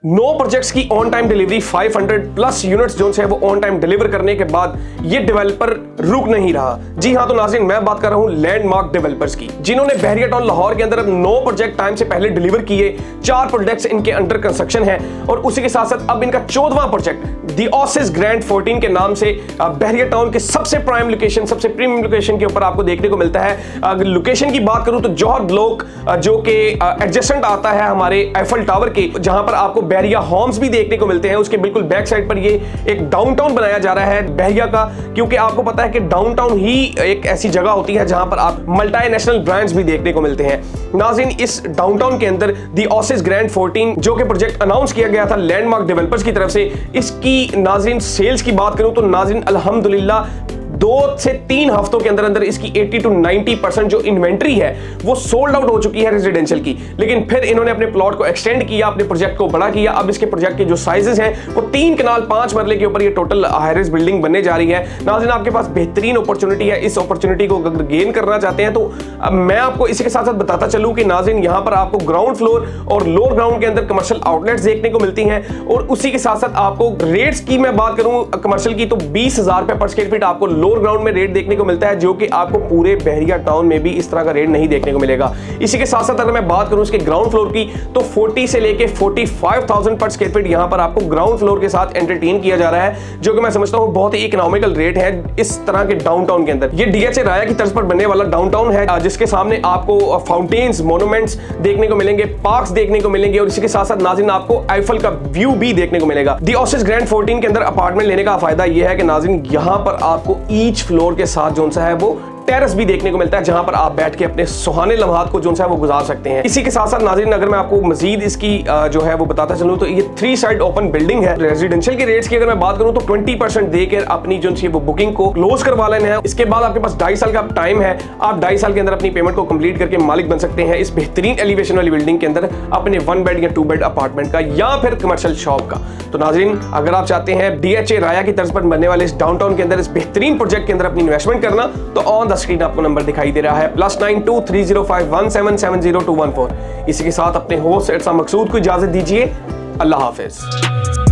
Know projects की on time delivery 500 plus units जो है वो ऑन टाइम डिलीवर करने के बाद ये डेवलपर रुक नहीं रहा। जी हां, तो नाज़रीन मैं बात कर रहा हूं लैंडमार्क डेवलपर्स की, जिन्होंने बहरिया टाउन लाहौर के अंदर 9 प्रोजेक्ट टाइम से पहले डिलीवर किए। 4 प्रोजेक्ट्स इनके अंडर कंस्ट्रक्शन है और उसी के साथ साथ अब इनका 14वां प्रोजेक्ट दी ओसिस ग्रैंड 14 के नाम से बहरिया टाउन के सबसे प्राइम लोकेशन, सबसे प्रीमियम लोकेशन के ऊपर आपको देखने को मिलता है। अगर लोकेशन की बात करूं तो जौहर ब्लॉक जो कि एडजेसेंट आता है हमारे एफल टावर के, जहां पर आपको बहरिया होम्स भी देखने को मिलते हैं। उसके बिल्कुल बैक साइड पर ये एक डाउनटाउन बनाया जा रहा है बहरिया का, क्योंकि आपको पता है कि डाउनटाउन ही एक ऐसी जगह होती है जहां पर आप मल्टीनेशनल ब्रांड्स भी देखने को मिलते हैं। नाज़रीन, इस डाउनटाउन के अंदर दी ओसिस ग्रैंड 14 जो कि प्रोजेक्ट अनाउंस किया गया था लैंडमार्क डेवलपर्स की तरफ से, इसकी नाज़रीन सेल्स की बात करूं तो नाज़रीन अल्हम्दुलिल्लाह 2 से 3 हफ्तों के अंदर अंदर इसकी 80 to 90% जो इन्वेंट्री है वो सोल्ड आउट हो चुकी है रेजिडेंशियल की। लेकिन फिर इन्होंने अपने प्लॉट को एक्सटेंड किया, अपने प्रोजेक्ट को बड़ा किया। अब इसके प्रोजेक्ट के जो साइजेस हैं वो 3 कनाल 5 मरले के ऊपर ये टोटल हाईराइज बिल्डिंग बनने जा रही है। नाज़रीन, आपके पास बेहतरीन अपॉर्चुनिटी है। इस अपॉर्चुनिटी को अगर गेन करना चाहते हैं तो मैं आपको इसी के साथ साथ बताता चलूं कि नाज़रीन यहाँ पर आपको ग्राउंड फ्लोर और लोअर ग्राउंड के अंदर कमर्शियल आउटलेट्स देखने को मिलती हैं। और उसी के साथ साथ आपको रेट्स की मैं बात करूं कमर्शियल की तो 20,000 रुपए पर स्क्वायर फीट आपको लोअर ग्राउंड में रेट देखने को मिलता है, जो कि आपको पूरे बहरिया टाउन में भी इस तरह का रेट नहीं देखने को मिलेगा। इसी के साथ साथ अगर मैं बात करूं इसके ग्राउंड फ्लोर की तो 40 से लेके 45,000 पर स्क्वायर फीट यहां पर आपको ग्राउंड फ्लोर के साथ एंटरटेन किया जा रहा है, जो कि मैं समझता हूं बहुत ही इकोनॉमिकल रेट है इस तरह के डाउनटाउन के अंदर। ये डीएचए राया की तर्ज पर बनने वाला डाउनटाउन है, जिसके सामने आपको फाउंटेन्स, मोन्यूमेंट्स देखने को मिलेंगे, पार्क्स देखने को मिलेंगे और इसी के साथ साथ नाज़रीन आपको आईफल का व्यू भी देखने को मिलेगा। दी ओसिस ग्रैंड 14 के अंदर अपार्टमेंट लेने का फायदा यह है कि नाज़रीन यहां पर आपको ईच फ्लोर के साथ जो सा है वो टेरेस भी देखने को मिलता है, जहां पर आप बैठ के अपने सुहाने लम्हात को जो है वो गुजार सकते हैं। इसी के साथ साथ नाज़रीन अगर मैं आपको मजीद इसकी जो है वो बताता चलूं तो ये 3 साइड ओपन बिल्डिंग है। रेजिडेंशियल के रेट्स की अगर मैं बात करूं तो 20% देकर अपनी जो है वो बुकिंग को क्लोज करवा लेना है। इसके बाद आपके पास 2.5 साल का टाइम है, आप 2.5 साल के अंदर अपनी पेमेंट को कंप्लीट करके मालिक बन सकते हैं इस बेहतरीन एलिवेशन वाली बिल्डिंग के अंदर अपने 1 बेड या 2 बेड अपार्टमेंट का या फिर कमर्शियल शॉप का। तो नाज़रीन अगर आप चाहते हैं डीएचए राया की तर्ज पर बनने वाले इस डाउनटाउन के अंदर इस बेहतरीन प्रोजेक्ट के अंदर अपनी इन्वेस्टमेंट करना, तो ऑन द स्क्रीन आपको नंबर दिखाई दे रहा है +92 305 1770 214। इसी के साथ अपने होस्ट एडसा मकसूद को इजाजत दीजिए। अल्लाह हाफिज।